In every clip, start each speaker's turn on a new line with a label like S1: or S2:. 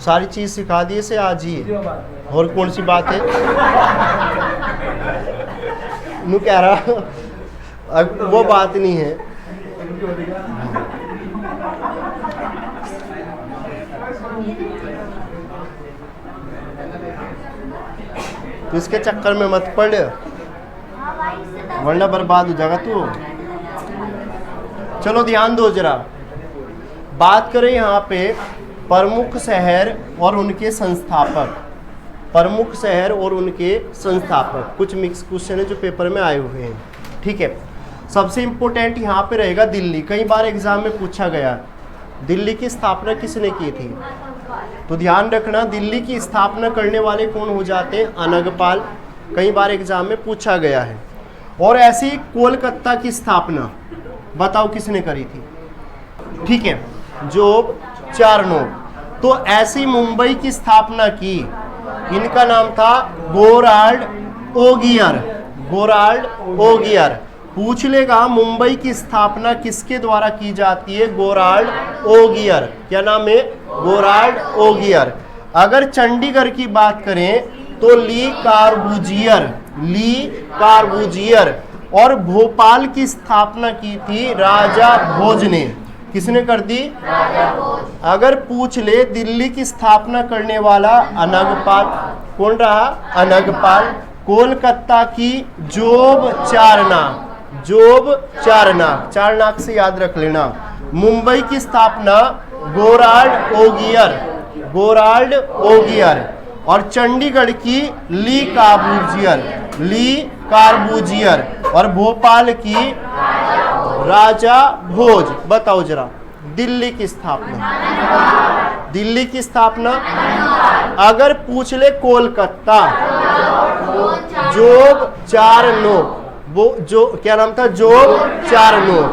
S1: सारी चीज सिखा दिए से आज ही। और कौन सी बात है? नू कह रहा वो बात नहीं है। तो इसके चक्कर में मत पड़, वरना बर्बाद हो जाएगा तू। चलो ध्यान दो जरा। बात करें यहाँ पे प्रमुख शहर और उनके संस्थापक। प्रमुख शहर और उनके संस्थापक, कुछ मिक्स क्वेश्चन है जो पेपर में आए हुए हैं। ठीक है, सबसे इंपॉर्टेंट यहाँ पे रहेगा दिल्ली। कई बार एग्जाम में पूछा गया दिल्ली की स्थापना किसने की थी। तो ध्यान रखना, दिल्ली की स्थापना करने वाले कौन हो जाते हैं? अनंगपाल। कई बार एग्जाम में पूछा गया है। और ऐसी कोलकाता की स्थापना बताओ किसने करी थी? ठीक है, जोब चारनोक। तो ऐसी मुंबई की स्थापना की, इनका नाम था गोराल्ड ओगियर। गोराल्ड ओगियर। पूछ लेगा मुंबई की स्थापना किसके द्वारा की जाती है? गोराल्ड ओगियर। क्या नाम है? गोराल्ड ओगियर। अगर चंडीगढ़ की बात करें तो ली कार्बूजियर। ली कार्बूजियर। और भोपाल की स्थापना की थी राजा भोज ने। किसने कर दी? राजा भोज। अगर पूछ ले दिल्ली की स्थापना करने वाला अनंगपाल। कौन रहा? अनंगपाल। कोलकाता की जोब चारनाक। जोब चारनाक, चारनाक से याद रख लेना। मुंबई की स्थापना गोराल्ड ओगियर। गोराल्ड ओगियर। और चंडीगढ़ की ली कार्बूजियर। ली कार्बूजियर। और भोपाल की राजा भोज। बताओ जरा दिल्ली की स्थापना। दिल्ली की स्थापना अगर पूछ ले कोलकाता, जोब चारनोक। वो जो क्या नाम था? जोब चारनोक।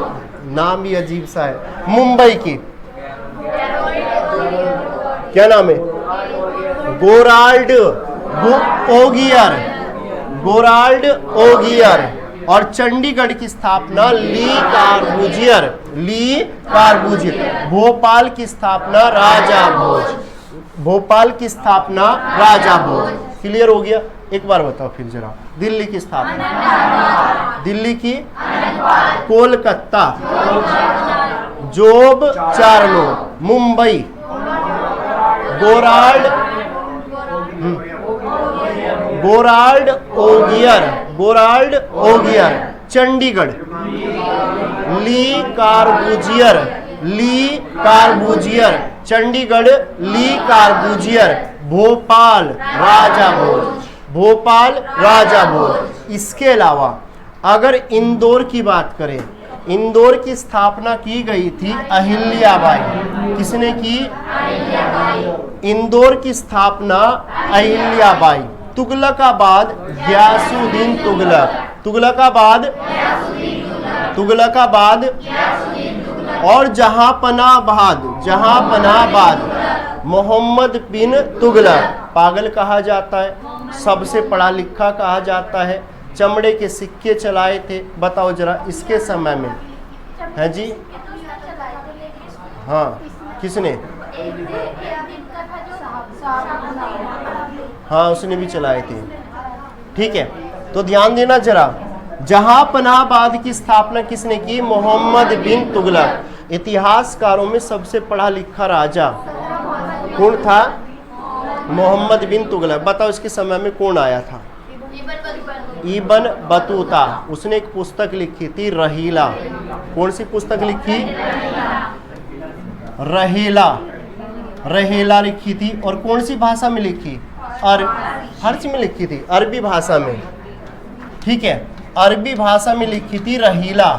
S1: नाम भी अजीब सा है। मुंबई की क्या नाम है? गोराल्ड ओगियर। गोराल्ड ओगियर। और चंडीगढ़ की स्थापना ली कार्बूजियर। ली कार्बूजियर। भोपाल की स्थापना राजा भोज। भोपाल की स्थापना राजा भोज। क्लियर हो गया? एक बार बताओ फिर जरा। दिल्ली की स्थापना, दिल्ली की कोलकाता, जोब चारनोक, मुंबई गोराल्ड गोराल्ड ओगियर। गोराल्ड ओगियर। चंडीगढ़ ली कार्बूजियर। ली कार्बूजियर। चंडीगढ़ ली कार्बूजियर। भोपाल राजा भोज। भोपाल राजा भोज। इसके अलावा अगर इंदौर की बात करें, इंदौर की स्थापना की गई थी अहिल्याबाई। किसने की? इंदौर की स्थापना अहिल्याबाई। तुगलकाबाद गयासुद्दीन तुगलक। तुगलकाबाद तुगलकाबाद। और जहांपनाबाद जहांपनाबाद मोहम्मद बिन तुगलक। पागल कहा जाता है, सबसे पढ़ा लिखा कहा जाता है, चमड़े के सिक्के चलाए थे। बताओ जरा इसके समय में है जी। हाँ, किसने? हाँ, उसने भी चलाए थे। ठीक है, तो ध्यान देना जरा। जहांपनाबाद की स्थापना किसने की? मोहम्मद बिन तुगलक। इतिहासकारों में सबसे पढ़ा लिखा राजा कौन था? मोहम्मद बिन तुगलक। बताओ इसके समय में कौन आया था? Ibn Battuta. उसने एक पुस्तक लिखी थी रहीला। कौन सी पुस्तक लिखी? रहीला। रहीला लिखी थी। और कौन सी भाषा में लिखी? फारसी में लिखी थी, अरबी भाषा में। ठीक है, अरबी भाषा में लिखी थी रहीला।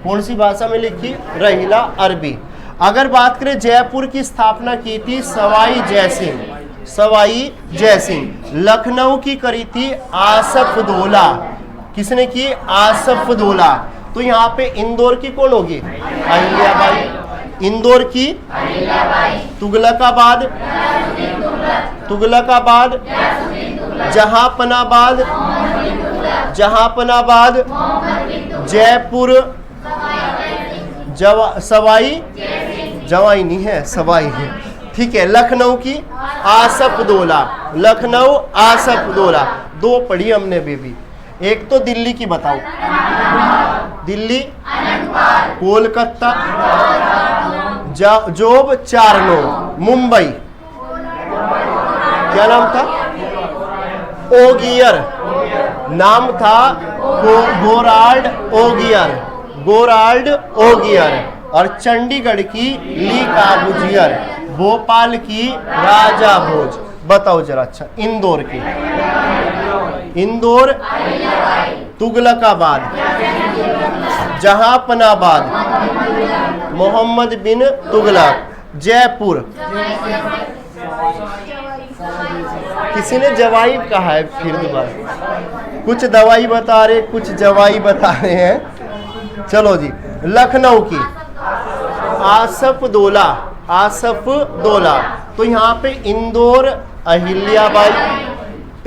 S1: कौन सी भाषा में लिखी? रहीला, अरबी। अगर बात करें जयपुर की स्थापना की थी सवाई जयसिंह। सवाई जयसिंह। लखनऊ की करी थी आसफदौला। किसने की? आसफदौला। तो यहाँ पे इंदौर की कौन होगी? अहिल्याबाई। इंदौर की तुगलकाबाद। तुगलकाबाद। जहांपनाबाद। जहांपनाबाद। जयपुर। सवाई जवाई नहीं है, सवाई है। ठीक है, लखनऊ की आसफदौला, लखनऊ आसफदौला। दो पढ़ी हमने बेबी। एक तो दिल्ली की बताओ, दिल्ली, कोलकाता, जोब चारनो, मुंबई, क्या नाम था? ओगियर, नाम था गोराल्ड ओगियर, गोराल्ड ओगियर। और चंडीगढ़ की ली काबूजियर, भोपाल की राजा भोज। बताओ जरा। अच्छा, इंदौर की, इंदौर, तुगलकाबाद, जहांपनाबाद, मोहम्मद बिन तुगलक, जयपुर। किसी ने जवाई कहा है, फिर दोबारा कुछ दवाई बता रहे, कुछ जवाई बता रहे हैं। चलो जी, लखनऊ की आसफदौला, आसफदौला। तो यहाँ पे इंदौर अहिल्याबाई,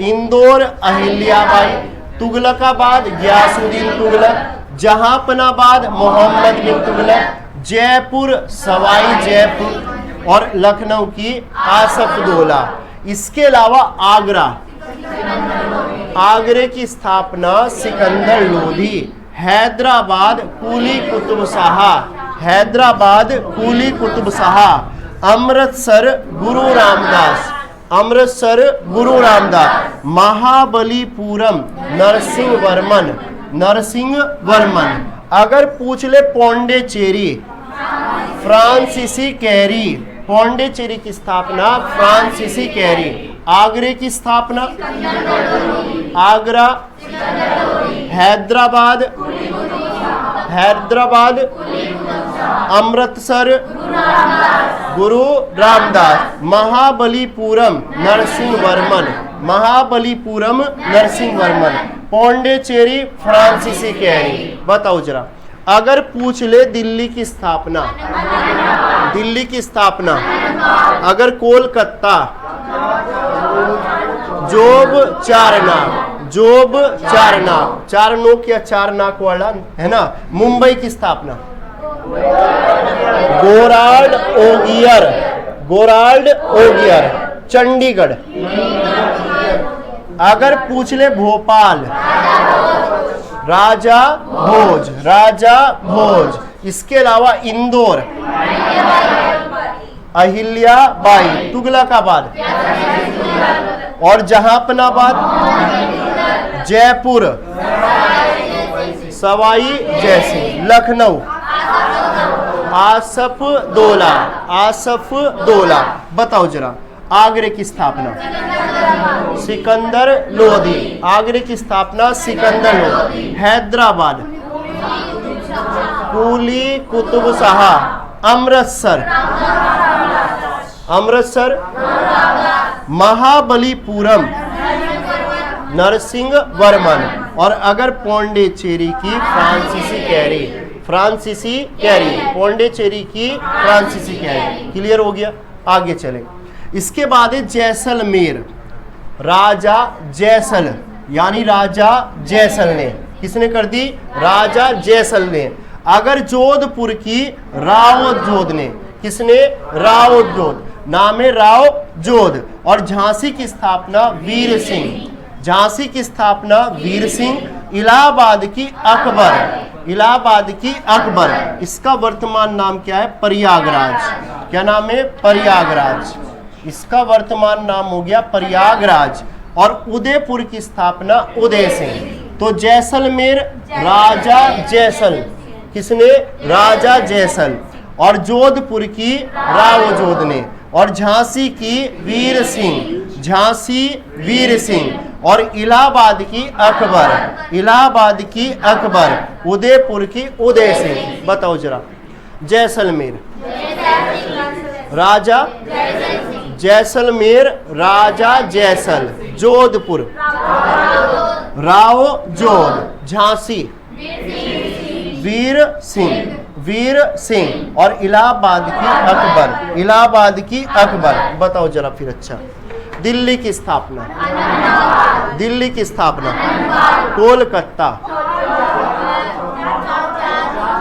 S1: इंदौर अहिल्याबाई, तुगलकाबाद गयासुद्दीन तुगलक, जहांपनाबाद मोहम्मद बिन तुगलक, जयपुर सवाई जयपुर और लखनऊ की आसफदौला। इसके अलावा आगरा, आगरे की स्थापना सिकंदर लोधी, हैदराबाद कुली कुतुब शाह, हैदराबाद कुली कुतुब शाह, अमृतसर गुरु रामदास, अमृतसर गुरु रामदास, महाबलीपुरम नरसिंह वर्मन, नरसिंह वर्मन। अगर पूछ ले पौंडीचेरी, फ्रांसीसी कैरी, पौंडीचेरी की स्थापना फ्रांसीसी कैरी। आगरे की स्थापना आगरा, हैदराबाद, हैदराबाद, अमृतसर गुरु रामदास, महाबलीपुरम नरसिंह वर्मन, महाबलीपुरम नरसिंह वर्मन, पौंडीचेरी फ्रांसीसी कैरी। बताओ जरा। अगर पूछ ले दिल्ली की स्थापना, दिल्ली की स्थापना, अगर कोलकाता, जोब चारनाक, जोब चारनाक, चार नोक या चार नाक वाला है ना। मुंबई की स्थापना गोराल्ड ओगियर, गोराल्ड ओगियर। चंडीगढ़। अगर पूछ ले भोपाल, राजा भोज, राजा भोज। इसके अलावा इंदौर अहिल्याबाई, तुगलकाबाद और जहांपनाबाद, जयपुर सवाई जयसिंह, लखनऊ आसफदौला, आसफदौला। बताओ जरा। आगरे की स्थापना सिकंदर लोधी, आगरे की स्थापना सिकंदर लोधी। हैदराबाद कुली कुतुब शाह, अमृतसर, अमृतसर महाबलीपुरम नरसिंह वर्मन। और अगर पौंडीचेरी की फ्रांसीसी कैरी, फ्रांसीसी कैरी, पौंडीचेरी की फ्रांसीसी कैरी। क्लियर हो गया। आगे चले। इसके बाद है जैसलमेर, राजा जैसल, यानी राजा जैसल ने। किसने कर दी? राजा जैसल ने। अगर जोधपुर की राव जोध ने, किसने? राव जोध, नाम है राव जोध। और झांसी की स्थापना वीर सिंह, झांसी की स्थापना वीर सिंह। इलाहाबाद की अकबर, इलाहाबाद की अकबर। इसका वर्तमान नाम क्या है? प्रयागराज। क्या नाम है? प्रयागराज। इसका वर्तमान नाम हो गया प्रयागराज। और उदयपुर की स्थापना उदय सिंह। तो जैसलमेर राजा जैसल, किसने? राजा जैसल। और जोधपुर की राव जोध ने। और झांसी की वीर सिंह, झांसी वीर सिंह। और इलाहाबाद की अकबर, इलाहाबाद की अकबर। उदयपुर की उदय सिंह। बताओ जरा। जैसलमेर राजा जैसलमेर राजा जैसल। जोधपुर राव जोध। झांसी वीर सिंह, वीर सिंह। और इलाहाबाद की अकबर, इलाहाबाद की अकबर। बताओ जरा फिर। अच्छा, दिल्ली की स्थापना, दिल्ली की स्थापना कोलकाता।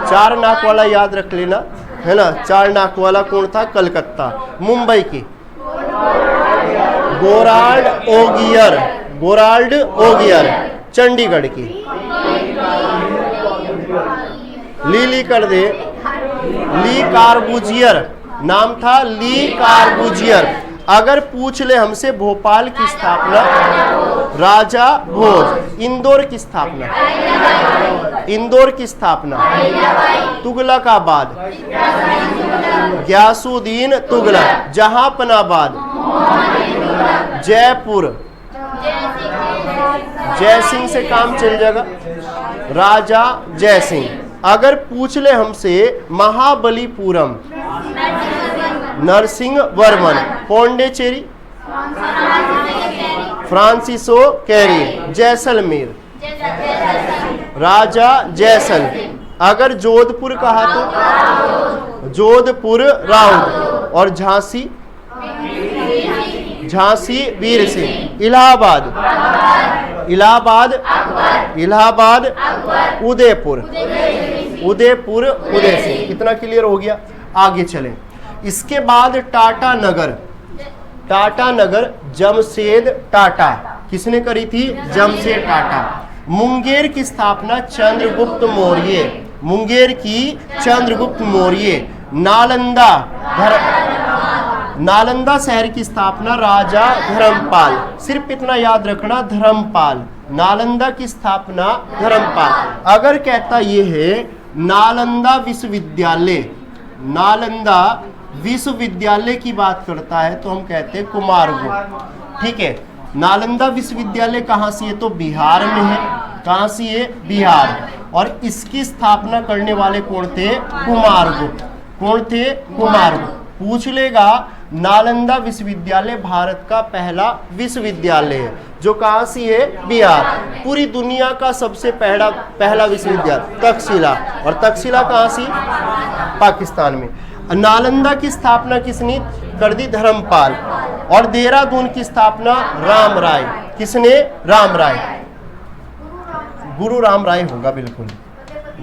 S1: चार नाक वाला याद रख लेना, है ना। चार नाक वाला कौन था? कलकत्ता। मुंबई की गोराल्ड ओगियर, गोराल्ड ओगियर चंडीगढ़ की। ली कर दे, ली कार्बूजियर नाम था, ली कार्बूजियर। अगर पूछ ले हमसे भोपाल की स्थापना, राजा भोज। इंदौर की स्थापना, इंदौर की स्थापना, तुगलकाबाद, ग्यासुद्दीन तुगलक। जहांपनाबाद, जयपुर, जयसिंह से काम चल जाएगा, राजा जयसिंह। अगर पूछ ले हमसे महाबलीपुरम, नरसिंह वर्मन। पौंडीचेरी, फ्रांसिसो कैरी। जैसलमेर, राजा जैसल। अगर जोधपुर कहा तो जोधपुर राउत। और झांसी, झांसी वीर सिंह। इलाहाबाद, इलाहाबाद, इलाहाबाद उदयपुर, उदयपुर उदय सिंह। इतना क्लियर हो गया। आगे चलें। इसके बाद टाटा नगर, टाटा नगर जमशेद टाटा। किसने करी थी? जमशेद टाटा। मुंगेर की स्थापना चंद्रगुप्त मौर्य, मुंगेर की चंद्रगुप्त मौर्य। नालंदा, नालंदा शहर की स्थापना राजा धर्मपाल। सिर्फ इतना याद रखना, धर्मपाल। नालंदा की स्थापना धर्मपाल। अगर कहता ये है नालंदा विश्वविद्यालय, नालंदा विश्वविद्यालय की बात करता है तो हम कहते हैं कुमारगुप्त। ठीक है। नालंदा विश्वविद्यालय कहाँ से है? तो बिहार में है। कहाँ से है? बिहार। और इसकी स्थापना करने वाले कौन थे? कुमारगुप्त। कौन थे? कुमारगुप्त। पूछ लेगा नालंदा विश्वविद्यालय भारत का पहला विश्वविद्यालय है जो कहाँ से है? बिहार। पूरी दुनिया का सबसे पहला विश्वविद्यालय तक्षशिला, और तक्षशिला कहाँ से? पाकिस्तान में। नालंदा की स्थापना किसने कर दी? धर्मपाल। और देहरादून की स्थापना राम राय। किसने? राम राय। गुरु राम राय होगा, बिल्कुल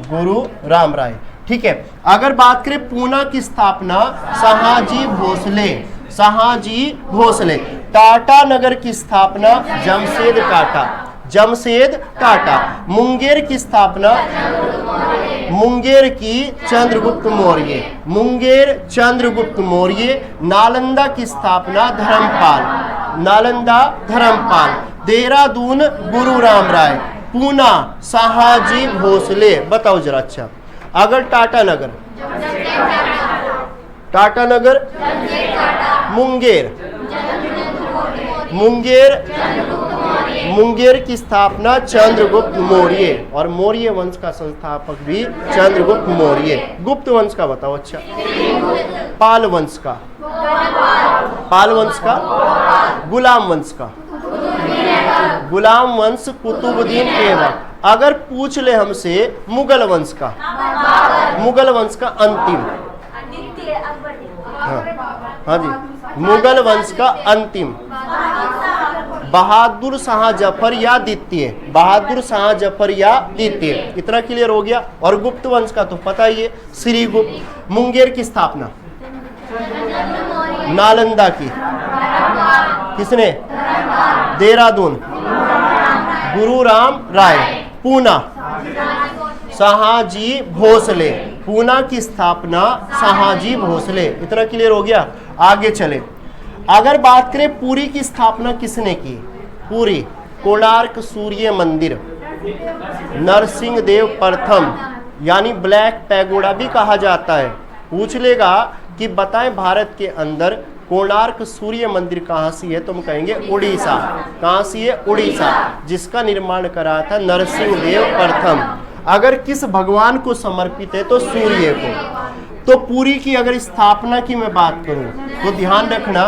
S1: गुरु राम राय। ठीक है। अगर बात करें पूना की स्थापना शहाजी भोसले, शहाजी भोसले। टाटा नगर की स्थापना जमशेद टाटा, जमशेद टाटा। मुंगेर की स्थापना मुंगेर की चंद्रगुप्त मौर्य, मुंगेर चंद्रगुप्त मौर्य। नालंदा की स्थापना धर्मपाल, नालंदा धर्मपाल। देहरादून गुरु राम राय। पूना शहाजी भोसले। बताओ जरा। अच्छा, अगर टाटा नगर, टाटा नगर मुंगेर, मुंगेर, मुंगेर की स्थापना चंद्रगुप्त मौर्य, और मौर्य वंश का संस्थापक भी चंद्रगुप्त मौर्य। गुप्त वंश का बताओ। अच्छा, पाल वंश का, पाल वंश का, गुलाम वंश का, गुलाम वंश कुतुबुद्दीन ऐबक। अगर पूछ ले हमसे मुगल वंश का, मुगल वंश का अंतिम, हाँ जी, मुगल वंश का अंतिम बहादुर शाह जफर या द्वितीय, बहादुर शाह जफर या द्वितीय। इतना क्लियर हो गया। और गुप्त वंश का तो पता ही है, श्रीगुप्त। मुंगेर की स्थापना नालंदा की किसने? देहरादून गुरु राम राय। पूना शहाजी भोसले, पूना की स्थापना शहाजी भोसले। इतना क्लियर हो गया। आगे चले। अगर बात करें पुरी की स्थापना किसने की? पुरी कोणार्क सूर्य मंदिर, नरसिंह देव प्रथम, यानी ब्लैक पैगोडा भी कहा जाता है। पूछ लेगा कि बताएं भारत के अंदर कोणार्क सूर्य मंदिर कहाँ से है, तो हम कहेंगे उड़ीसा। कहाँ से है? उड़ीसा। जिसका निर्माण करा था नरसिंह देव प्रथम। अगर किस भगवान को समर्पित है तो सूर्य को। तो पुरी की अगर स्थापना की मैं बात करूं तो ध्यान रखना,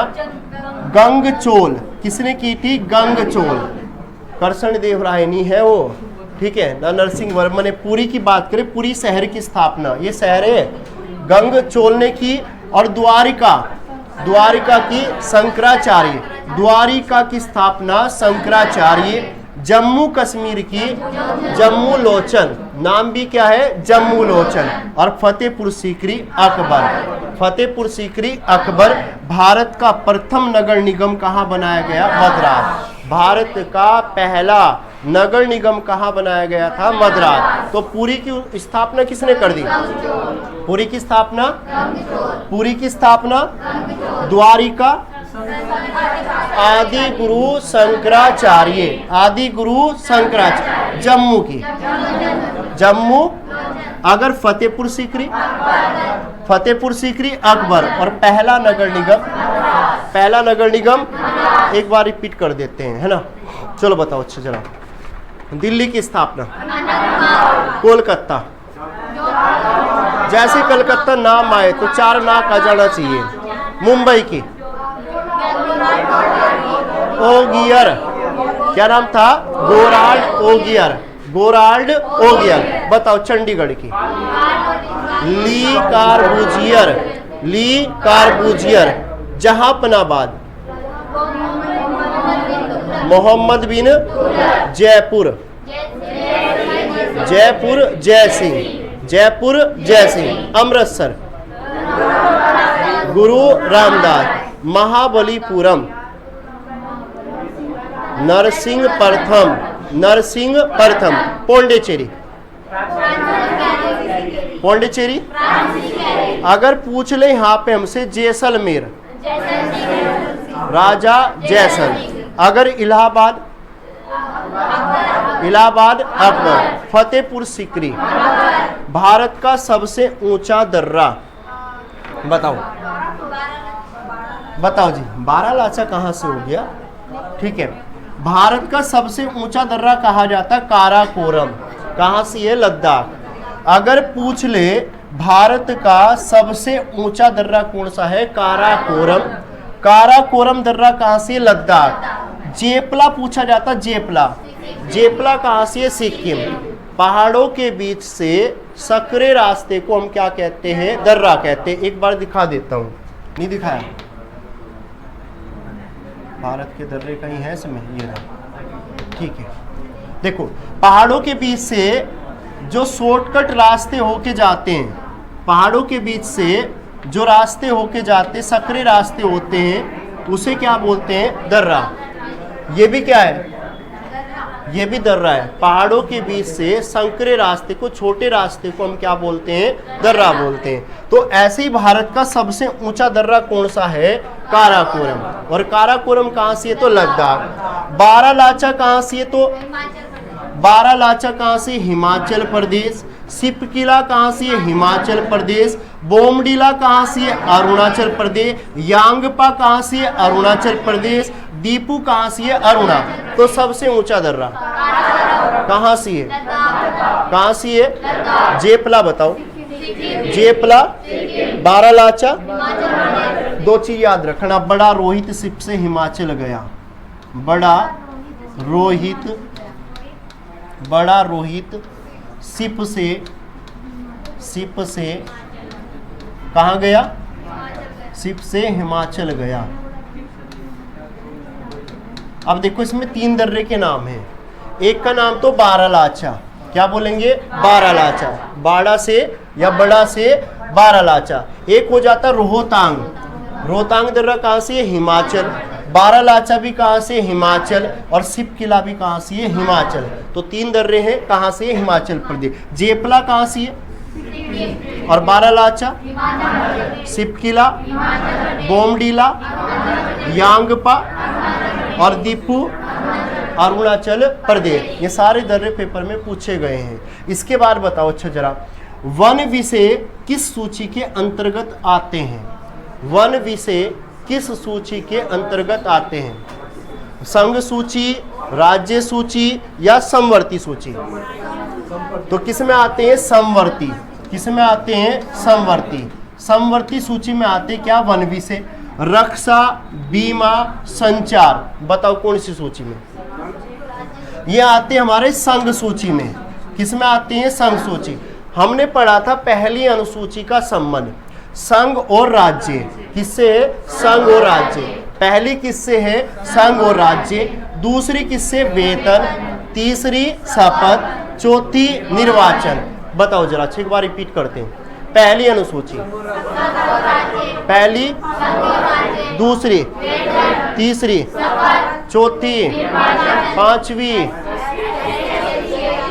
S1: गंगचोल। किसने की थी? गंगचोल। कृष्ण देव राय नहीं है वो, ठीक है ना। नरसिंह वर्मा ने। पुरी की बात करें, पुरी शहर की स्थापना, ये शहर है, गंगचोल ने की। और द्वारिका, द्वारिका की शंकराचार्य, द्वारिका की स्थापना शंकराचार्य। जम्मू कश्मीर की जम्मू लोचन, नाम भी क्या है, जम्मू लोचन। और फतेहपुर सीकरी अकबर, फतेहपुर सीकरी अकबर। भारत का प्रथम नगर निगम कहाँ बनाया गया, मद्रास। भारत का पहला नगर निगम कहाँ बनाया गया था, मद्रास। तो पुरी की स्थापना किसने कर दी, पुरी की स्थापना, पुरी की स्थापना द्वारिका आदि गुरु शंकराचार्य, आदि गुरु शंकराचार्य। जम्मू की, जम्मू। अगर फतेहपुर सीकरी, फतेहपुर सीकरी अकबर। और पहला नगर निगम, पहला नगर निगम एक बार रिपीट कर देते हैं, है ना। चलो बताओ अच्छा जरा। दिल्ली की स्थापना, कोलकाता। जैसे कलकत्ता नाम आए तो 4 नाक आ जाना चाहिए। मुंबई की, ओगियर, क्या नाम था, गोराल्ड ओगियर, गोराल्ड ओगियर। बताओ चंडीगढ़ की, ली कार्बूजियर, ली कार्बूजियर। जहांपनाबाद, मोहम्मद बिन, जयपुर, जयपुर जय सिंह, जयपुर जय सिंह। अमृतसर, गुरु रामदास। महाबलीपुरम, नरसिंह प्रथम, नरसिंह प्रथम। पौंडीचेरी, पौंडीचेरी। अगर पूछ ले यहाँ पे हमसे जैसलमेर, राजा जैसल। अगर इलाहाबाद, इलाहाबाद अकबर। फतेहपुर सीकरी, भारत का सबसे ऊंचा दर्रा, बताओ बताओ जी। बारालाचा कहाँ से हो गया, ठीक है। भारत का सबसे ऊंचा दर्रा कहा जाता काराकोरम, कहाँ से है, लद्दाख। अगर पूछ ले भारत का सबसे ऊंचा दर्रा कौन सा है, काराकोरम। काराकोरम दर्रा कहाँ से, लद्दाख। जेपला पूछा जाता, जेपला, जेपला कहाँ से, सिक्किम। पहाड़ों के बीच से सकरे रास्ते को हम क्या कहते हैं, दर्रा कहते हैं। एक बार दिखा देता हूँ, नहीं दिखाया, भारत के दर्रे कहीं है इसमें, ये रहा, ठीक है। देखो पहाड़ों के बीच से जो शॉर्टकट रास्ते होके जाते हैं, पहाड़ों के बीच से जो रास्ते होके जाते, सकरे रास्ते होते हैं, उसे क्या बोलते हैं, दर्रा। ये भी क्या है, ये भी दर्रा है। पहाड़ों के बीच से संकरे रास्ते को, छोटे रास्ते को हम क्या बोलते हैं, दर्रा बोलते हैं। तो ऐसे ही भारत का सबसे ऊंचा दर्रा कौन सा है, काराकोरम। और काराकोरम कहाँ से है, तो लद्दाख। बारालाचा कहाँ से है, तो बारालाचा कहाँ से, हिमाचल प्रदेश। सिपकिला कहाँ से, हिमाचल प्रदेश। बोमडीला कहाँ से, अरुणाचल प्रदेश। यांगपा कहाँ से, अरुणाचल प्रदेश। दीपू कहाँ से, अरुणाचल। तो सबसे ऊंचा दर्रा कहाँ से है, कहाँ से है, जेपला। बताओ, जेपला, बारालाचा। दो चीज याद रखना, बड़ा रोहित सिप से हिमाचल गया, बड़ा रोहित, बड़ा रोहित सिप से कहाँ गया, सिप से हिमाचल गया। अब देखो इसमें 3 दर्रे के नाम हैं। एक का नाम तो बारालाचा, क्या बोलेंगे, बारालाचा, बाड़ा से या बड़ा से बारालाचा। एक हो जाता रोहतांग, रोहतांग दर्रा कहाँ से, हिमाचल। बारालाचा भी कहाँ से, हिमाचल। और सिपकिला भी कहाँ से, हिमाचल। तो 3 दर्रे हैं, कहाँ से, हिमाचल प्रदेश। जेपला कहाँ से है, और बारालाचा, सिपकिला, बोमडीला, यांगपा और दीपू अरुणाचल प्रदेश। ये सारे दर्रे पेपर में पूछे गए हैं। इसके बाद बताओ अच्छा जरा, वन विषय किस सूची के अंतर्गत आते हैं, वन विषय किस सूची के अंतर्गत आते हैं, संघ सूची, राज्य सूची या समवर्ती सूची। तो किस में आते हैं, समवर्ती। किस में आते हैं, समवर्ती। समवर्ती सूची में आते क्या, वन विषय, रक्षा, बीमा, संचार। बताओ कौन सी सूची में, ये आते हैं हमारे संघ सूची में। किस में आते हैं, संघ सूची। हमने पढ़ा था पहली अनुसूची का संबंध संघ और राज्य। किससे है, संघ और राज्य। पहली किससे है, संघ और राज्य। दूसरी किससे, वेतन। तीसरी शपथ। चौथी निर्वाचन। बताओ जरा, एक बार रिपीट करते हैं। पहली अनुसूची, पहली, दूसरी, तीसरी, चौथी, पांचवी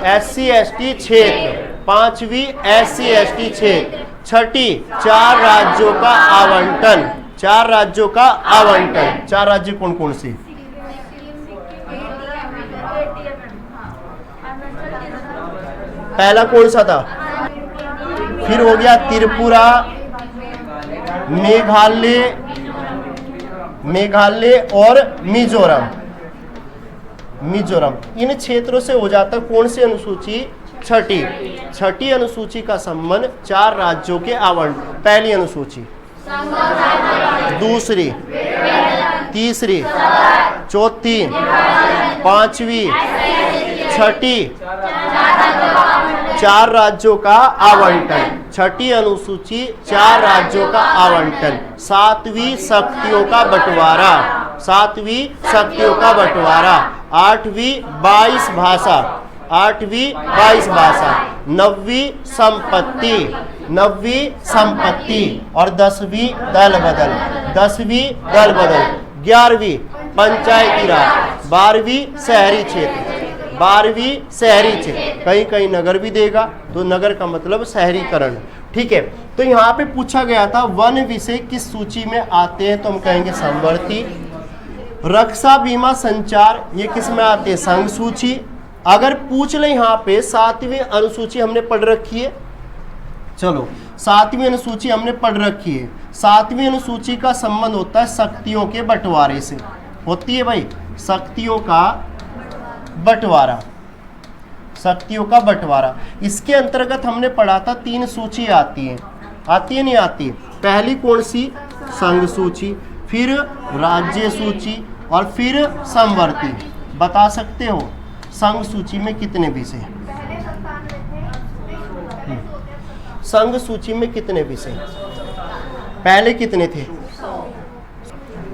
S1: SC ST क्षेत्र, पांचवी SC ST क्षेत्र, छठी 4 राज्यों का आवंटन, 4 राज्यों का आवंटन। 4 राज्य कौन कौन से? पहला कौन सा था? फिर हो गया त्रिपुरा, मेघालय और मिजोरम। इन क्षेत्रों से हो जाता कौन सी अनुसूची? छठी अनुसूची का संबंध 4 राज्यों के आवंटन। पहली अनुसूची, दूसरी, तीसरी, चौथी, पांचवी, छठी, 4 राज्यों का आवंटन। छठी अनुसूची 4 राज्यों का आवंटन। 7वीं शक्तियों का बंटवारा, 7वीं शक्तियों का बंटवारा। 8वीं 22 भाषा, 8वीं 22 भाषा। 9वीं संपत्ति, 9वीं संपत्ति और 10वीं दल बदल, 10वीं दल बदल। 11वीं पंचायती राज, 12वीं शहरी क्षेत्र, 12वीं शहरी क्षेत्र। कहीं कहीं नगर भी देगा, तो नगर का मतलब शहरीकरण। ठीक है, तो यहाँ पे पूछा गया था वन विषय किस सूची में आते हैं, तो हम कहेंगे समवर्ती। रक्षा, बीमा, संचार ये किस में आते हैं? संघ सूची। अगर पूछ ले यहाँ पे 7वीं अनुसूची हमने पढ़ रखी है, चलो 7वीं अनुसूची हमने पढ़ रखी है। 7वीं अनुसूची का संबंध होता है शक्तियों के बंटवारे से, होती है भाई, शक्तियों का बंटवारा, शक्तियों का बंटवारा। इसके अंतर्गत हमने पढ़ा था 3 सूची आती है, आती है नहीं आती? पहली कौन सी? संघ सूची, फिर राज्य सूची और फिर समवर्ती। बता सकते हो संघ सूची में कितने विषय? संघ सूची में कितने विषय? पहले कितने थे?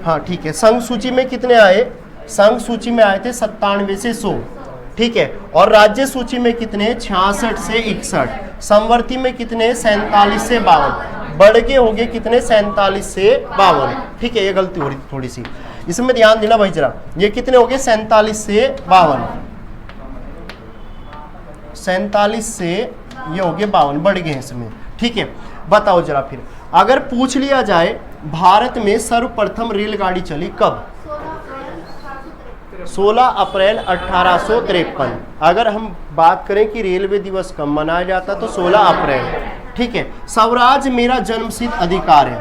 S1: हाँ ठीक है, संघ सूची में कितने आए? संघ सूची में आए थे 97 से 100। ठीक है, और राज्य सूची में कितने? 66 से 61। समवर्ती में कितने? 47 से 52। बढ़ के हो गए कितने? 47 से 52। ठीक है, ये गलती हो रही थोड़ी सी, इसमें ध्यान देना भाई जरा। ये कितने हो गए? 47 से 52, 47 से ये हो गए 52, बढ़ गए इसमें। ठीक है, बताओ जरा फिर, अगर पूछ लिया जाए भारत में सर्वप्रथम रेलगाड़ी चली कब? 16 अप्रैल 1853। अगर हम बात करें कि रेलवे दिवस कब मनाया जाता तो 16 अप्रैल। ठीक है, स्वराज मेरा जन्मसिद्ध अधिकार है,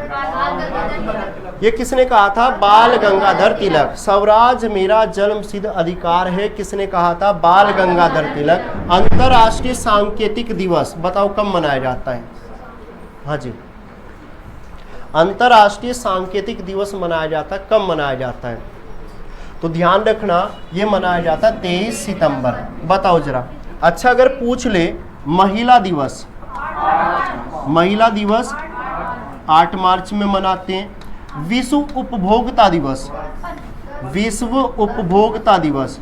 S1: ये किसने कहा था? बाल गंगाधर तिलक। स्वराज मेरा जन्मसिद्ध अधिकार है, किसने कहा था? बाल गंगाधर तिलक। अंतर्राष्ट्रीय सांकेतिक दिवस बताओ कब मनाया जाता है? हाँ जी, अंतर्राष्ट्रीय सांकेतिक दिवस मनाया जाता है, कब मनाया जाता है? तो ध्यान रखना, ये मनाया जाता है 23 सितंबर। बताओ जरा। अच्छा, अगर पूछ ले महिला दिवस, महिला दिवस 8 मार्च में मनाते हैं। विश्व उपभोक्ता दिवस, विश्व उपभोक्ता दिवस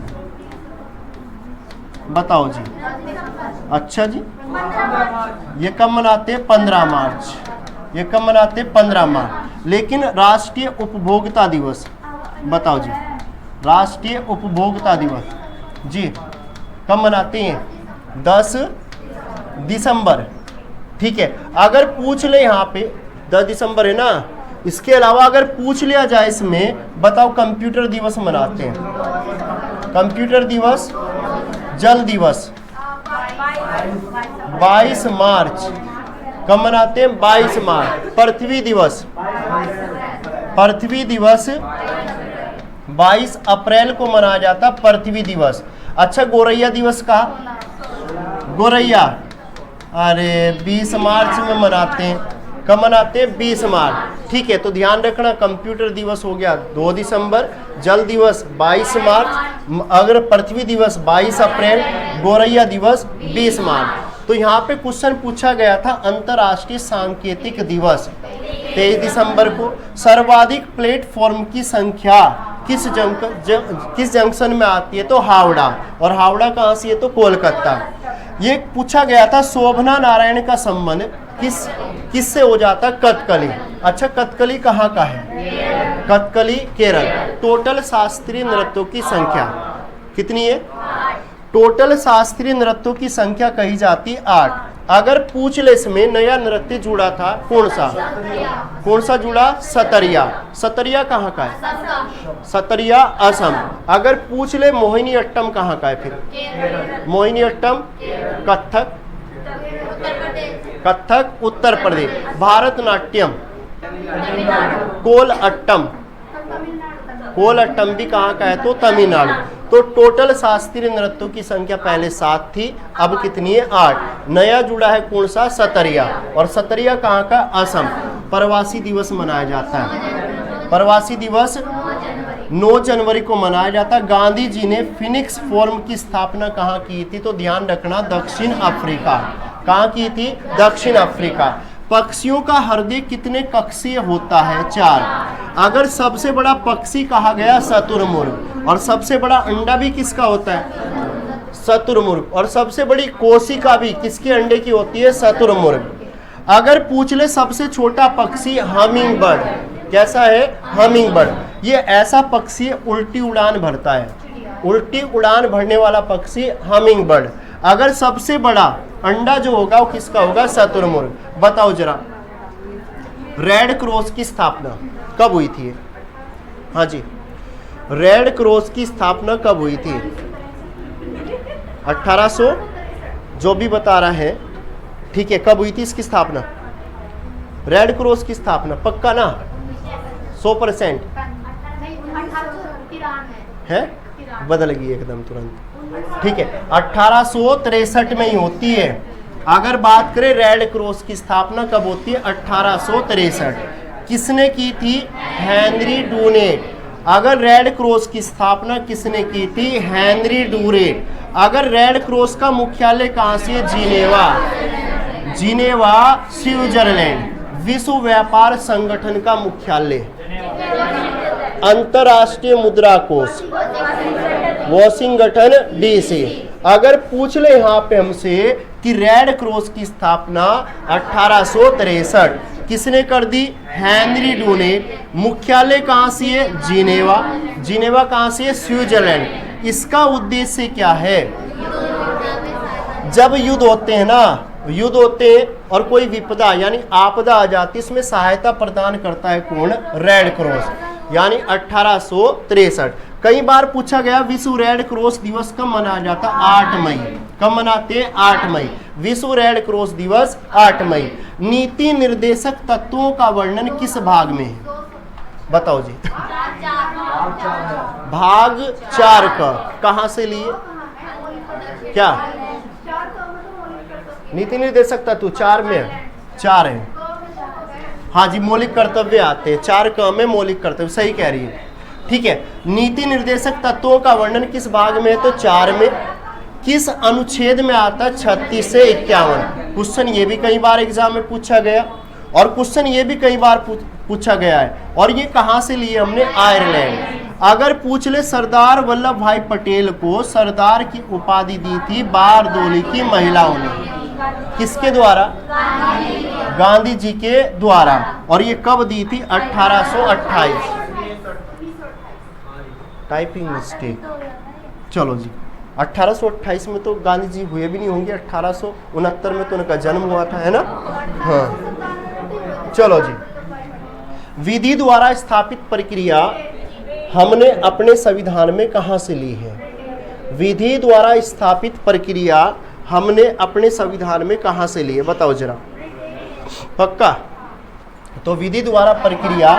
S1: बताओ जी। अच्छा जी, ये कब मनाते हैं? 15 मार्च। ये कब मनाते हैं? 15 मार्च। लेकिन राष्ट्रीय उपभोक्ता दिवस बताओ जी, राष्ट्रीय उपभोक्ता दिवस जी कब मनाते हैं? 10 दिसंबर। ठीक है, अगर पूछ ले यहाँ पे 10 दिसंबर है ना, इसके अलावा अगर पूछ लिया जाए इसमें, बताओ कंप्यूटर दिवस मनाते हैं, कंप्यूटर दिवस, जल दिवस 22 मार्च। कब मनाते हैं? 22 मार्च। पृथ्वी दिवस, पृथ्वी दिवस 22 अप्रैल को मनाया जाता पृथ्वी दिवस। अच्छा, गोरैया दिवस का? गोरैया अरे 20 मार्च में मनाते हैं। कब मनाते हैं? 20 मार्च। ठीक है, तो ध्यान रखना, कंप्यूटर दिवस हो गया 2 दिसंबर, जल दिवस 22 मार्च, अगर पृथ्वी दिवस 22 अप्रैल, गोरैया दिवस 20 मार्च। तो यहाँ पे क्वेश्चन पूछा गया था अंतर्राष्ट्रीय सांकेतिक दिवस 23 दिसंबर को। सर्वाधिक प्लेटफॉर्म की संख्या किस जंक्शन में आती है? तो हावड़ा। और हावड़ा कहाँ से है? तो कोलकाता। ये पूछा गया था शोभना नारायण का संबंध किससे हो जाता? कथकली। अच्छा, कथकली कहाँ का है? कथकली केरल। टोटल शास्त्रीय नृत्यों की संख्या कितनी है? टोटल शास्त्रीय नृत्यों की संख्या कही जाती 8। अगर पूछ ले इसमें नया नृत्य जुड़ा था कौन सा जुड़ा? सतरिया। सतरिया कहाँ का है? सतरिया असम। अगर पूछ ले मोहिनी अट्टम कहाँ का है? फिर मोहिनी अट्टम कथक उत्तर प्रदेश। भारतनाट्यम कोल अट्टम भी कहाँ का है? तो तमिलनाडु। तो टोटल शास्त्रीय नृत्यों की संख्या पहले 7 थी, अब कितनी है? 8। नया जुड़ा है कौन सा? सतरिया। और सतरिया कहाँ का? असम। प्रवासी दिवस मनाया जाता है। प्रवासी दिवस 9 जनवरी को मनाया जाता है। गांधी जी ने फिनिक्स फोरम की स्थापना कहाँ की थी? तो ध्यान रखना, दक्षिण अफ्रीका। कहाँ की थी? दक्षिण अफ्रीका। पक्षियों का हृदय कितने कक्षीय होता है? 4। अगर सबसे बड़ा पक्षी कहा गया शुतुरमुर्ग, और सबसे बड़ा अंडा भी किसका होता है? शुतुरमुर्ग। और सबसे बड़ी कोशिका भी किसके अंडे की होती है? शुतुरमुर्ग। अगर पूछ ले सबसे छोटा पक्षी हमिंग बर्ड, कैसा है? Humming bird. ये ऐसा पक्षी उल्टी उड़ान भरता है, उल्टी उड़ान भरने वाला पक्षी हमिंग बर्ड। अगर सबसे बड़ा अंडा जो होगा वो किसका होगा? शुतुरमुर्ग। बताओ जरा, रेड क्रॉस की स्थापना कब हुई थी? हाँ जी, रेड क्रॉस की स्थापना कब हुई थी? 1800 जो भी बता रहा है, ठीक है, कब हुई थी इसकी स्थापना? रेड क्रॉस की स्थापना पक्का ना? 100% है? बदल गई एकदम तुरंत। ठीक है, 1863 में ही होती है। अगर बात करें रेड क्रॉस की स्थापना कब होती है? 1863। किसने की थी? हेनरी डूनेट। अगर रेड क्रॉस की स्थापना किसने की थी? हेनरी डूनेट। अगर रेड क्रॉस का मुख्यालय कहाँ से? Geneva Switzerland. विश्व व्यापार संगठन का मुख्यालय, अंतरराष्ट्रीय मुद्रा कोष, वॉशिंगटन डीसी। अगर पूछ ले यहाँ पे हमसे कि रेड क्रॉस की स्थापना 1863 किसने कर दी? हेनरी डूनेट। मुख्यालय कहाँ से है? जिनेवा कहाँ से है? स्विट्जरलैंड। इसका उद्देश्य क्या है? जब युद्ध होते हैं ना, युद्ध होते हैं और कोई विपदा यानी आपदा आ जाती है, इसमें सहायता प्रदान करता है कौन? Red cross. यानी 1863। कई बार पूछा गया विश्व रेड क्रॉस दिवस कब मनाया जाता? 8 मई। कब मनाते हैं? 8 मई। विश्व रेड क्रॉस दिवस 8 मई। नीति निर्देशक तत्वों का वर्णन किस भाग में है? बताओ जी। भाग 4 का। कहाँ से लिए? क्या नीति निर्देशक तत्व 4 में? 4 है। हाँ जी, मौलिक कर्तव्य आते हैं 4 क में। मौलिक कर्तव्य सही कह रही है। ठीक है, नीति निर्देशक तत्वों का वर्णन किस भाग में है? तो 4 में। किस अनुच्छेद में आता है? 36 से 51। क्वेश्चन ये भी कई बार एग्जाम में पूछा गया, और क्वेश्चन ये भी कई बार पूछा गया है। और ये कहाँ से लिए हमने? आयरलैंड। अगर पूछ ले सरदार वल्लभ भाई पटेल को सरदार की उपाधि दी थी बारदोली की महिलाओं ने, किसके द्वारा? गांधी जी के द्वारा। और ये कब दी थी? 1828। Typing mistake. चलो जी, 1828 में तो गांधी जी हुए भी नहीं होंगे, 1869 में तो उनका जन्म हुआ था, है ना? हाँ, चलो जी। विधि द्वारा स्थापित प्रक्रिया हमने अपने संविधान में कहाँ से ली है? विधि द्वारा स्थापित प्रक्रिया हमने अपने संविधान में कहाँ से ली है? बताओ जरा, पक्का? तो विधि द्वारा प्रक्रिया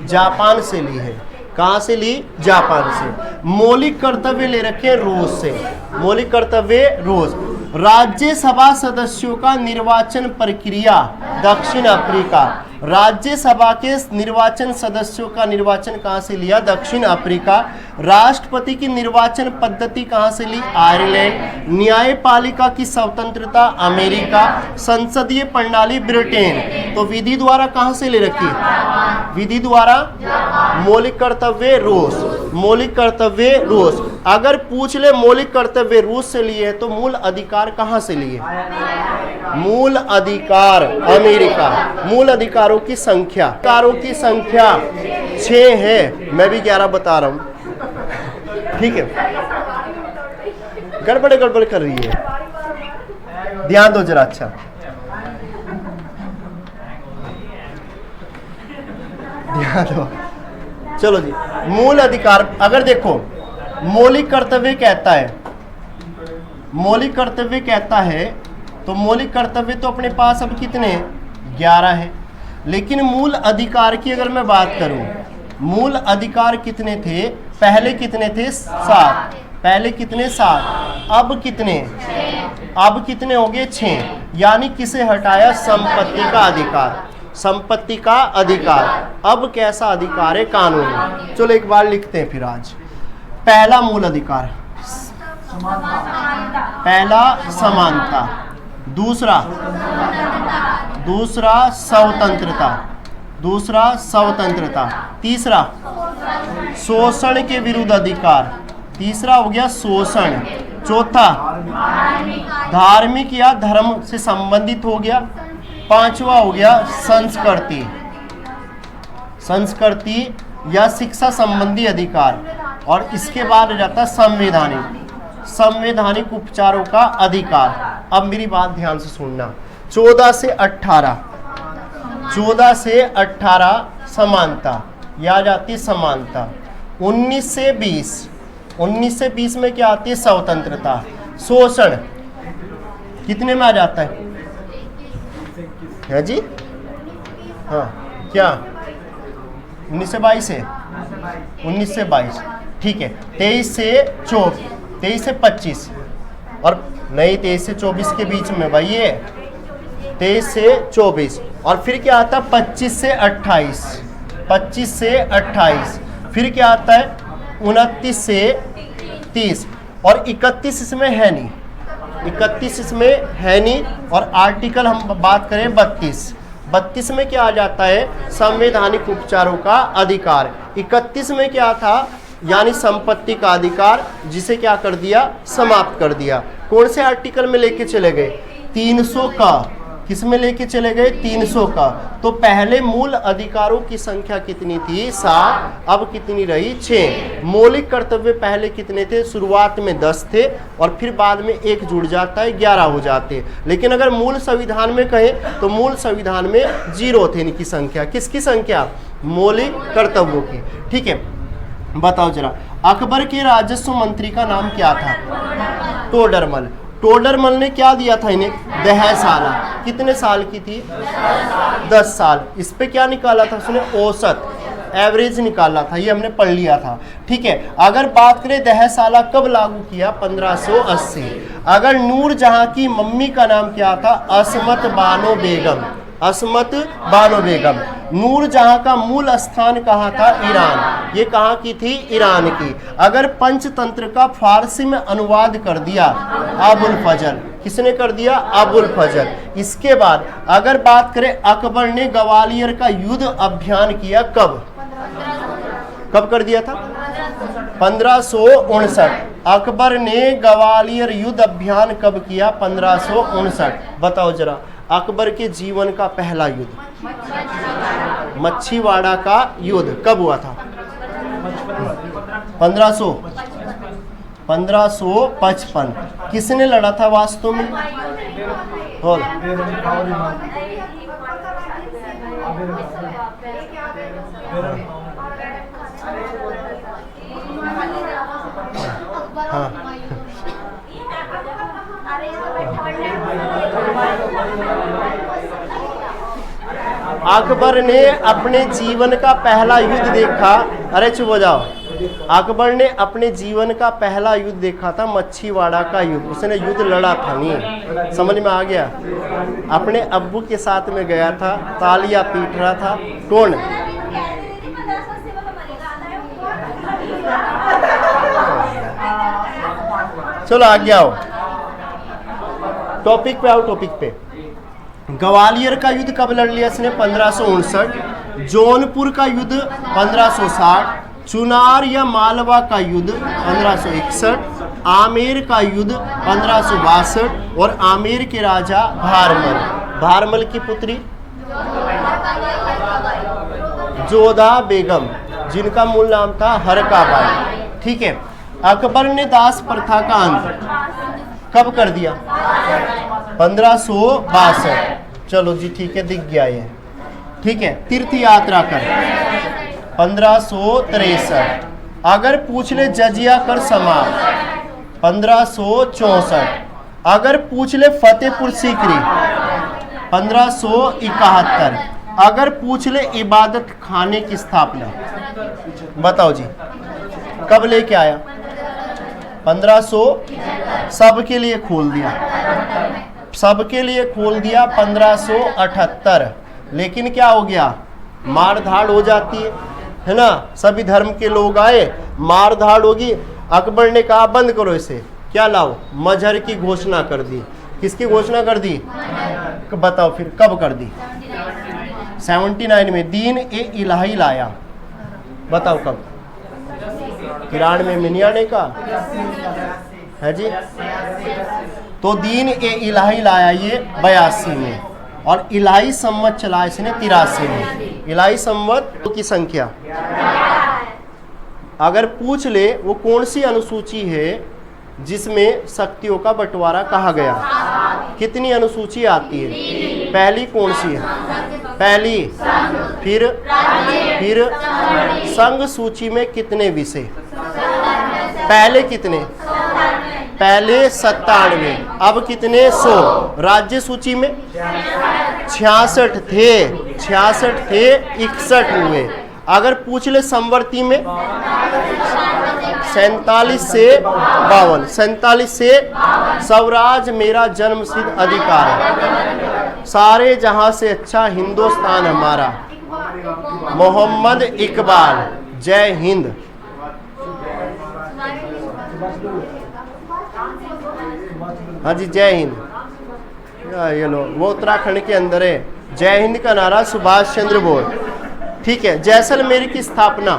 S1: जापान से ली है। कहाँ से ली? जापान से। मौलिक कर्तव्य ले रखे रूस से। मौलिक कर्तव्य रूस। राज्यसभा सदस्यों का निर्वाचन प्रक्रिया दक्षिण अफ्रीका। राज्यसभा के निर्वाचन सदस्यों का निर्वाचन कहाँ से लिया? दक्षिण अफ्रीका। राष्ट्रपति की निर्वाचन पद्धति कहाँ से ली? आयरलैंड। न्यायपालिका की स्वतंत्रता अमेरिका। संसदीय प्रणाली ब्रिटेन। तो विधि द्वारा कहाँ से ले रखी? विधि द्वारा मौलिक कर्तव्य रूस। मौलिक कर्तव्य रूस। अगर पूछ ले मौलिक कर्तव्य रूस से लिए तो मूल अधिकार कहाँ से लिए? मूल अधिकार अमेरिका। मूल अधिकारों की संख्या 6 है, मैं भी 11 बता रहा हूँ, ठीक है। गड़बड़ कर रही है, ध्यान दो जरा। अच्छा ध्यान दो, चलो जी। मूल अधिकार, अगर देखो मौलिक कर्तव्य कहता है, मौलिक कर्तव्य कहता है तो मौलिक कर्तव्य तो अपने पास अब कितने हैं? 11 है। लेकिन मूल अधिकार की अगर मैं बात करूं, मूल अधिकार कितने थे? पहले कितने थे? 7। पहले कितने? 7। अब कितने? अब कितने हो गए? 6। यानी किसे हटाया? संपत्ति का अधिकार। संपत्ति का अधिकार। अब कैसा अधिकार है? कानूनी। चलो एक बार लिखते हैं फिर आज। पहला मूल अधिकार, पहला समानता, दूसरा स्वतंत्रता, तीसरा शोषण के विरुद्ध अधिकार, तीसरा हो गया शोषण। चौथा धार्मिक या धर्म से संबंधित हो गया। पांचवा हो गया संस्कृति, संस्कृति या शिक्षा संबंधी अधिकार। और इसके बाद जाता है संवैधानिक, संवैधानिक उपचारों का अधिकार। अब मेरी बात ध्यान से सुनना। 14 से 18 समानता, या जाती समानता। 19 से 20 में क्या आती है? स्वतंत्रता। शोषण कितने में आ जाता है जी? हाँ क्या 19 से 22 है? 19 से 22 ठीक है। 23 से 25 और नहीं 23 से 24 के बीच में भाई ये 23 से 24। और फिर क्या आता है? 25 से 28। फिर क्या आता है? 29 से 30। और 31 इसमें है नहीं, 31 इसमें है नहीं। और आर्टिकल हम बात करें 32 में क्या आ जाता है? संवैधानिक उपचारों का अधिकार। 31 में क्या था? यानी संपत्ति का अधिकार, जिसे क्या कर दिया? समाप्त कर दिया। कौन से आर्टिकल में लेके चले गए? 300 का। किस में लेके चले गए? 300 का। तो पहले मूल अधिकारों की संख्या कितनी थी? 7। अब कितनी रही? 6। मौलिक कर्तव्य पहले कितने थे? शुरुआत में 10 थे और फिर बाद में 1 जुड़ जाता है, 11 हो जाते। लेकिन अगर मूल संविधान में कहें तो मूल संविधान में 0 थे इनकी संख्या। किसकी संख्या? मौलिक कर्तव्यों की। ठीक है, बताओ जरा, अकबर के राजस्व मंत्री का नाम क्या था? टोडरमल। टोडरमल ने क्या दिया था इन्हें? दहसाला। कितने साल की थी? 10 साल। इस पे क्या निकाला था उसने? औसत, एवरेज निकाला था। ये हमने पढ़ लिया था। ठीक है, अगर बात करें दहसाला कब लागू किया? 1580। अगर नूरजहां की मम्मी का नाम क्या था? असमत बानो बेगम। असमत बानो बेगम। नूरजहां का मूल स्थान कहाँ था? ईरान। ये कहाँ की थी? ईरान की। अगर पंचतंत्र का फारसी में अनुवाद कर दिया अबुल फजल। किसने कर दिया? अबुल फजल। इसके बाद अगर बात करें अकबर ने ग्वालियर का युद्ध अभियान किया कब? कब कर दिया था? 1559। अकबर ने ग्वालियर युद्ध अभियान कब किया? 1559। बताओ जरा, अकबर के जीवन का पहला युद्ध, मच्छीवाड़ा का युद्ध कब हुआ था? 1555। किसने लड़ा था वास्तव में? हाँ अकबर ने अपने जीवन का पहला युद्ध देखा। अरे चुप हो जाओ। अकबर ने अपने जीवन का पहला युद्ध देखा था मच्छीवाड़ा का युद्ध। उसने युद्ध लड़ा था नहीं, समझ में आ गया? अपने अब्बू के साथ में गया था, तालियां पीट रहा था। कौन? चलो आगे आओ, टॉपिक पे आओ। टॉपिक पे ग्वालियर का युद्ध कब लड़ लिया इसने? 1559। जौनपुर का युद्ध 1560। चुनार या मालवा का युद्ध 1561, आमेर का युद्ध 1562 और आमेर के राजा भारमल की पुत्री जोधा बेगम, जिनका मूल नाम था हरकाबाई। ठीक है, अकबर ने दास प्रथा का अंत कब कर दिया? 1562। चलो जी ठीक है, दिख गया ये। ठीक है, तीर्थ यात्रा कर 1563। अगर पूछ ले जजिया कर समाप्त 1564। अगर पूछ ले फतेहपुर सीकरी 1571। अगर पूछ ले इबादत खाने की स्थापना, बताओ जी कब लेके आया? 1500, सबके लिए खोल दिया, सबके लिए खोल दिया 1578। लेकिन क्या हो गया? मार धाड़ हो जाती है ना, सभी धर्म के लोग आए, मार धाड़ होगी। अकबर ने कहा बंद करो इसे, क्या लाओ? मजहर की घोषणा कर दी। किसकी घोषणा कर दी? बताओ फिर कब कर दी? 79 में दीन ए इलाही लाया। बताओ कब? 93 में मियां ने कहा है जी। तो दीन ए इलाही लाया ये 82 में, और इलाही संवत चला इसने 83 में। इलाही संवत की संख्या अगर पूछ ले वो कौन सी अनुसूची है जिसमें शक्तियों का बंटवारा कहा गया? कितनी अनुसूची आती है? पहली कौन सी है? पहली। फिर संघ सूची में कितने विषय? पहले कितने? पहले 97, अब कितने? 100। राज्य सूची में 66 थे, 61 हुए। अगर पूछ ले संवर्ती में 47 से 52, 47 से स्वराज मेरा जन्मसिद्ध अधिकार है, सारे जहां से अच्छा हिंदुस्तान हमारा, मोहम्मद इकबाल, जय हिंद। हाँ जी जय हिंद। ये लो वो उत्तराखंड के अंदर है। जय हिंद का नारा सुभाष चंद्र बोस। ठीक है, जैसलमेर की स्थापना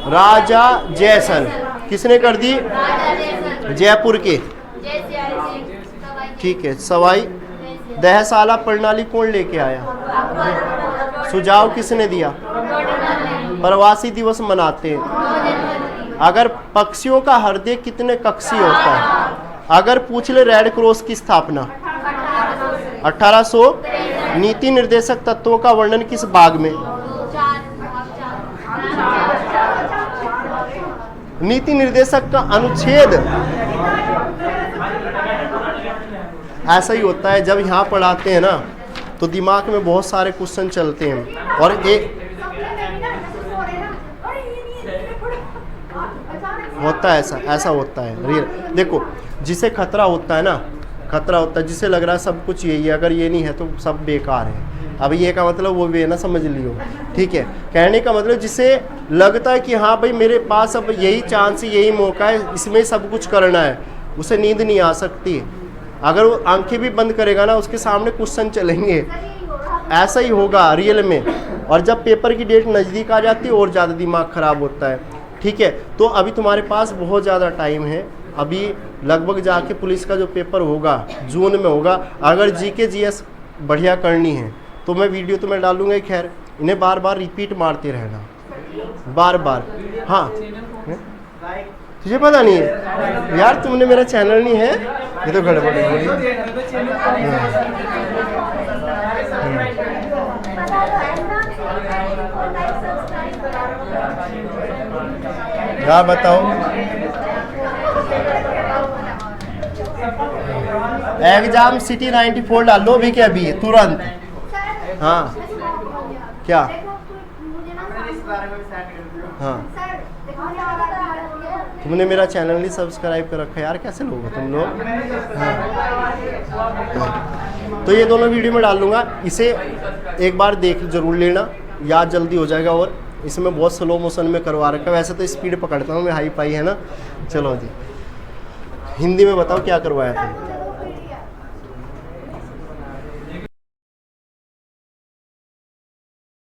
S1: राजा जयसल किसने कर दी? जयपुर के। ठीक है, सवाई दहसाला प्रणाली कौन लेके आया? सुझाव किसने दिया? प्रवासी दिवस मनाते हैं। अगर पक्षियों का हृदय कितने कक्षीय होता है? अगर पूछ ले रेड क्रॉस की स्थापना 1800। नीति निर्देशक तत्वों का वर्णन किस भाग में? नीति निर्देशक का अनुच्छेद। ऐसा ही होता है जब यहाँ पढ़ाते हैं ना तो दिमाग में बहुत सारे क्वेश्चन चलते हैं, और एक होता है ऐसा होता है रियल। देखो जिसे खतरा होता है ना, खतरा होता है जिसे लग रहा है सब कुछ यही है, अगर ये नहीं है तो सब बेकार है। अब ये का मतलब वो भी है ना, समझ लियो। ठीक है, कहने का मतलब जिसे लगता है कि हाँ भाई मेरे पास अब यही चांस है, यही मौका है, इसमें सब कुछ करना है, उसे नींद नहीं आ सकती। अगर वो आंखें भी बंद करेगा ना उसके सामने क्वेश्चन चलेंगे। ऐसा ही होगा रियल में। और जब पेपर की डेट नज़दीक आ जाती है और ज़्यादा दिमाग ख़राब होता है। ठीक है, तो अभी तुम्हारे पास बहुत ज़्यादा टाइम है। अभी लगभग जाके पुलिस का जो पेपर होगा जून में होगा। अगर जीके जीएस बढ़िया करनी है तो मैं वीडियो तो मैं डालूंगा ही, खैर इन्हें बार बार रिपीट मारते रहना, बार बार। हाँ तुझे पता नहीं है यार, तुमने मेरा चैनल नहीं है, ये तो गड़बड़ है। क्या बताओ? एग्जाम सिटी 94 डाल लो अभी के अभी तुरंत। हाँ क्या? हाँ तुमने मेरा चैनल नहीं सब्सक्राइब कर रखा यार, कैसे लोग हो तुम लोग? हाँ। तो ये दोनों वीडियो में डाल लूँगा, इसे एक बार देख जरूर लेना, याद जल्दी हो जाएगा। और इसमें बहुत स्लो मोशन में करवा रखा है, वैसे तो स्पीड पकड़ता हूँ मैं, हाई फाई है ना। चलो जी, हिंदी में बताओ क्या करवाया था?